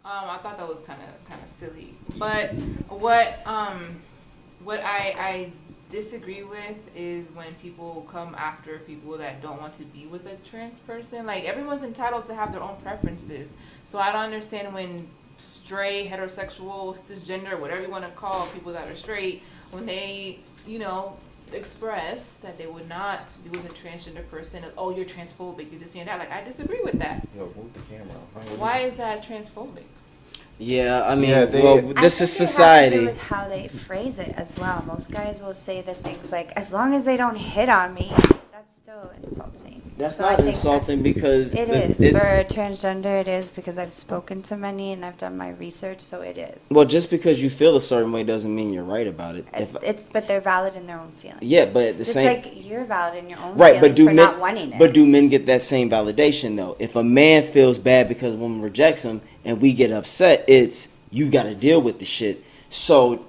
I thought that was kind of silly. But what I disagree with is when people come after people that don't want to be with a trans person. Like, everyone's entitled to have their own preferences. So I don't understand when straight, heterosexual, cisgender, whatever you want to call people that are straight, when they, express that they would not be with a transgender person. Oh, you're transphobic, you're this and that. Like, I disagree with that. Yo, move the camera. Why is that transphobic? Yeah, I mean, Yeah, this is society. I think it has to do with how they phrase it as well. Most guys will say the things like, as long as they don't hit on me, that's still insulting. That's So I not think insulting because it is. For a transgender, it is, because I've spoken to many and I've done my research, so it is. well, just because you feel a certain way doesn't mean you're right about it. But they're valid in their own feelings. Yeah, but at the just same, like you're valid in your own right? feelings But do for not wanting it. But do men get that same validation though? If a man feels bad because a woman rejects him and we get upset, it's you got to deal with the shit. So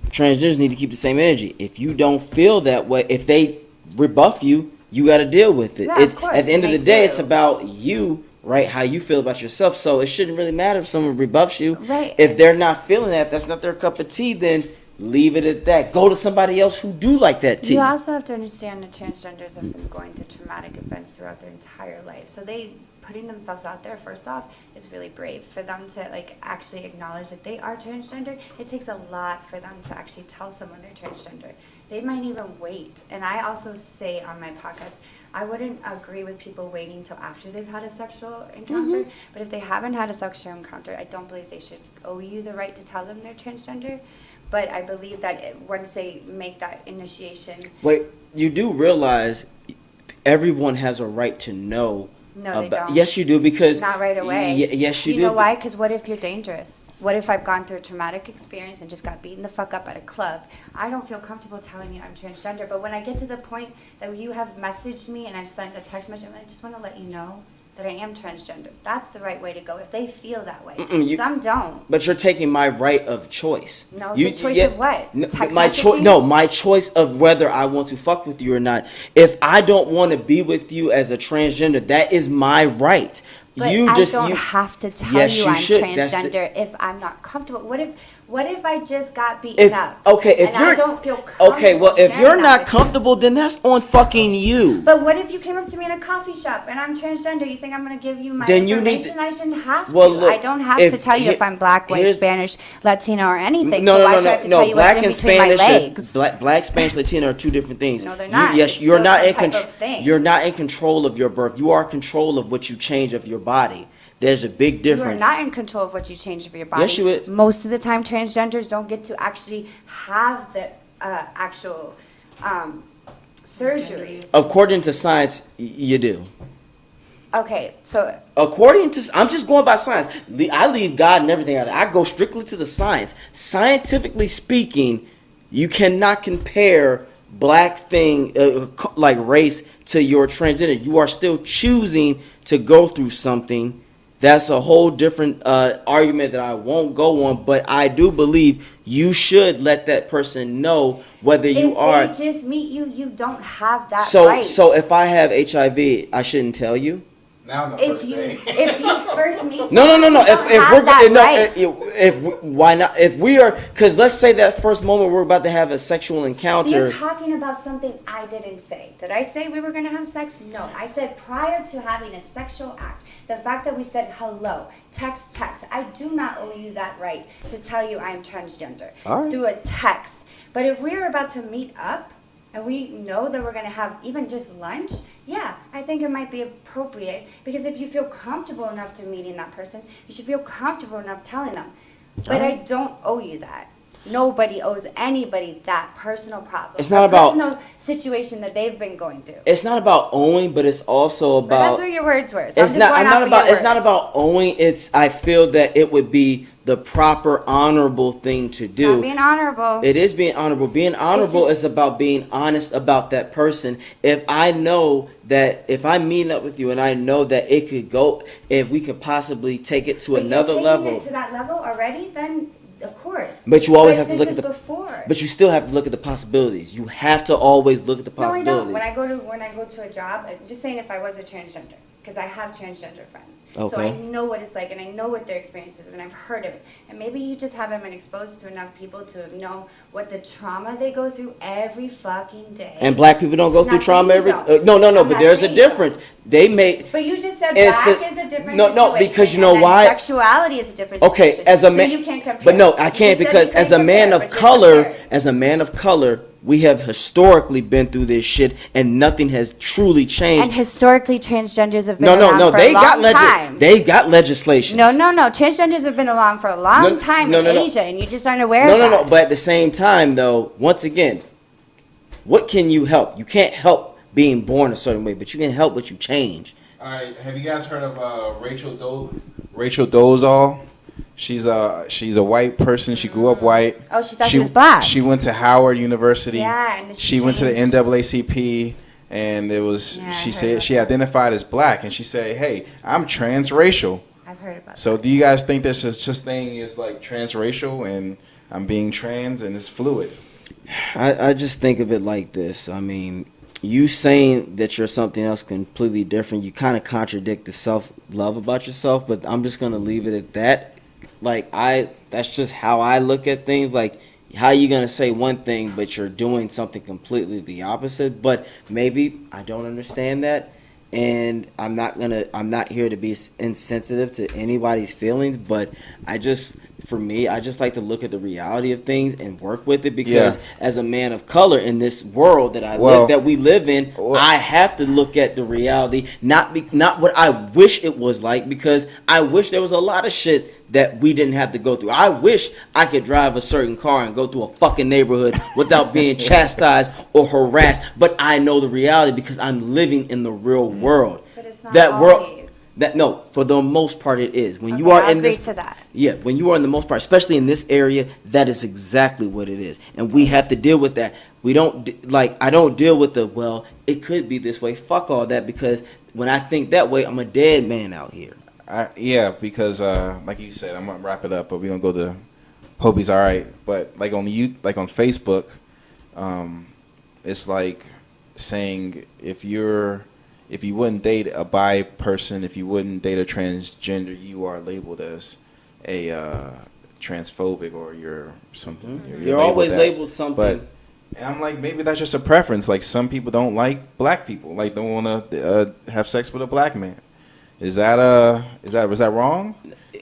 transgenders need to keep the same energy. If you don't feel that way, if they rebuff you, you got to deal with it. Yeah, of course, at the end of the they day, do. it's about you, right? How you feel about yourself. So it shouldn't really matter if someone rebuffs you. Right. If they're not feeling that, that's not their cup of tea, then leave it at that. Go to somebody else who do like that tea. You also have to understand that transgenders have been going through traumatic events throughout their entire life. So they putting themselves out there, first off, is really brave. For them to actually acknowledge that they are transgender, it takes a lot for them to actually tell someone they're transgender. They might even wait. And I also say on my podcast, I wouldn't agree with people waiting until after they've had a sexual encounter. Mm-hmm. But if they haven't had a sexual encounter, I don't believe they should owe you the right to tell them they're transgender. But I believe that once they make that initiation... Wait, you do realize everyone has a right to know. No, they don't. Yes, you do, because... Not right away. Yes, you do. You know why? Because what if you're dangerous? What if I've gone through a traumatic experience and just got beaten the fuck up at a club? I don't feel comfortable telling you I'm transgender. But when I get to the point that you have messaged me and I've sent a text message, I just want to let you know that I am transgender. That's the right way to go if they feel that way. Some don't. But you're taking my right of choice. No, the choice of what? Text my choice. messaging? No, my choice of whether I want to fuck with you or not. If I don't want to be with you as a transgender, that is my right. But I don't have to tell Yes, you you I'm should. transgender if I'm not comfortable. What if I just got beaten up? Okay, if and you're I don't feel comfortable. Okay, well, if sharing you're that not with comfortable, then that's on fucking you. But what if you came up to me in a coffee shop and I'm transgender? You think I'm going to give you my Then you need information? I shouldn't have Well, to. look, I don't have to tell you if I'm black, white, Spanish, Latino, or anything. No, so no, why no, should I have to no, tell you black what's and in between my Spanish, legs? black, Spanish, Latino are two different things. No, they're not. Yes, It's you're still not some in type of control. thing. You're not in control of your birth. You are in control of what you change of your body. There's a big difference. You are not in control of what you change of your body. Yes, you is. Most of the time, transgenders don't get to actually have the actual surgery. According to science, you do. Okay, so According to, I'm just going by science. I leave God and everything out. I go strictly to the science. Scientifically speaking, you cannot compare black thing like race to your transgender. You are still choosing to go through something. That's a whole different argument that I won't go on, but I do believe you should let that person know whether you are. If they just meet you, you don't have that So, right. so if I have HIV, I shouldn't tell you. Now the if first you eh? day. if you first meet No, someone, you don't If have we're that no, right. why not? If we are, because let's say that first moment we're about to have a sexual encounter. You're talking about something I didn't say. Did I say we were going to have sex? No. I said prior to having a sexual act, the fact that we said hello, text. I do not owe you that right to tell you I'm transgender All right. through a text. But if we were about to meet up and we know that we're going to have even just lunch, yeah, I think it might be appropriate, because if you feel comfortable enough to meeting that person, you should feel comfortable enough telling them. But I don't owe you that. Nobody owes anybody that personal problem. It's not about- personal situation that they've been going through. It's not about owing, but it's also But that's about. where your words were. So It's I'm just not. going I'm not off of about. your It's not words. about owing. It's. I feel that it would be the proper, honorable thing to do. Not being honorable. It is being honorable. Being honorable just- is about being honest about that person. If I know that, if I'm meeting up with you and I know that it could go, if we could possibly take it to But another you're taking level. it to that level already, then of course. But you always have to this look at is the. before. But you still have to look at the possibilities. You have to always look at the No, I possibilities. don't. When I go to a job, just saying if I was a transgender, because I have transgender friends. Okay. So I know what it's like, and I know what their experience is, and I've heard of it. And maybe you just haven't been exposed to enough people to know what the trauma they go through every fucking day. And black people don't go through Not trauma saying you every. don't. No, I'm but not there's a saying you don't. difference. They may. But you just said It's black a- is a different no, situation. because you know and why? Sexuality is a different Okay, situation. as a man, so you can't compare. but no, I You can't just said because you as a couldn't man compare, of but you're color, comparing. we have historically been through this shit, and nothing has truly changed. And historically, transgenders have been No, around for they a got long time. they got legislation. No. Transgenders have been around for a long time in Asia, and you just aren't aware of that. No. But at the same time, though, once again, what can you help? You can't help being born a certain way, but you can help what you change. All right, have you guys heard of Rachel Dolezal? She's a white person. She grew up white. Oh, she thought she was black. She went to Howard University. Yeah, and she went to the changed. NAACP, and it was Yeah, she I heard said about she that. identified as black, and she said, "Hey, I'm transracial." I've heard about So, do you guys think there's such thing as like transracial, and I'm being trans, and it's fluid? I just think of it like this. I mean, you saying that you're something else completely different, you kind of contradict the self-love about yourself, but I'm just going to leave it at that. Like, that's just how I look at things. Like, how you going to say one thing, but you're doing something completely the opposite? But maybe I don't understand that. And I'm not here to be insensitive to anybody's feelings, but I just like to look at the reality of things and work with it, because as a man of color in this world that we live in, I have to look at the reality, not what I wish it was like, because I wish there was a lot of shit that we didn't have to go through. I wish I could drive a certain car and go through a fucking neighborhood without being chastised or harassed, but I know the reality because I'm living in the real world. But it's not that always. No, for the most part it is. When Okay, you are I'll in this, agree to that. yeah, when you are in the most part, especially in this area, that is exactly what it is, and we have to deal with that. We don't I don't deal with it could be this way. Fuck all that, because when I think that way, I'm a dead man out here. Because like you said, I'm gonna wrap it up, but we're gonna go to Hope He's All Right. But like on Facebook, it's like saying if you wouldn't date a bi person, if you wouldn't date a transgender, you are labeled as a transphobic, or you're something. Mm-hmm. You're always labeled something. And I'm like, maybe that's just a preference. Like, some people don't like black people, like don't want to have sex with a black man. Was that wrong?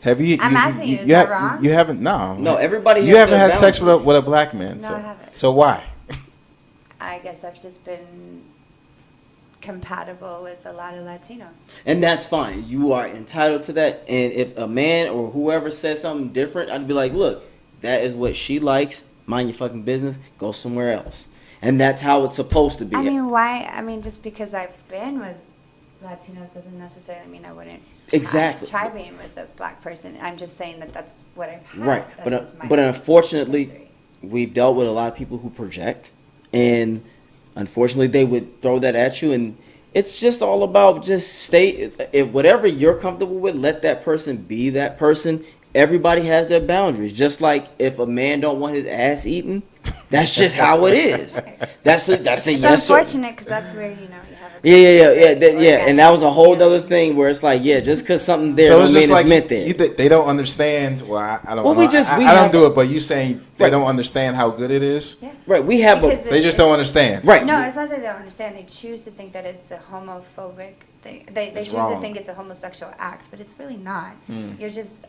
Have you? I'm asking you, is that wrong? You haven't? No. No, everybody. You haven't had sex with a black man. No, so, I haven't. So why? I guess I've just been compatible with a lot of Latinos. And that's fine. You are entitled to that. And if a man or whoever says something different, I'd be like, look, that is what she likes. Mind your fucking business. Go somewhere else. And that's how it's supposed to be. I mean, why? I mean, just because I've been with Latinos doesn't necessarily mean I wouldn't try being with a black person. I'm just saying that's what I've had. Right. But unfortunately, we've dealt with a lot of people who project. And unfortunately, they would throw that at you. And it's just all about just if whatever you're comfortable with, let that person be that person. Everybody has their boundaries. Just like if a man don't want his ass eaten, that's just how it is. That's a it's yes. unfortunate because that's where you have a Yeah. And that was a whole other thing where it's like, just because something there, So don't it's mean just it's like meant there. they don't understand. Well, I don't. Well, know. I don't do have it, but you saying they don't understand how good it is. Yeah. Right. We have Because They just don't understand. right. No, it's not that they don't understand. They choose to think that it's a homophobic thing. They It's choose to wrong. think it's a homosexual act, but it's really not. You're just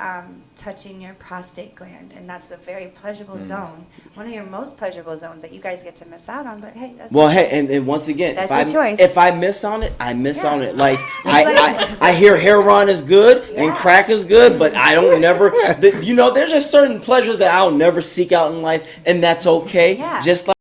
touching your prostate gland, and that's a very pleasurable zone. One of your most pleasurable zones that you guys get to miss out on. But hey, that's Well, your hey, choice. and once again, That's if your choice. If I miss on it, I miss Yeah. on it. Like like- I hear heroin is good and Yeah. crack is good, but I don't never. There's just certain pleasures that I'll never seek out in life, and that's okay. Yeah. Just like.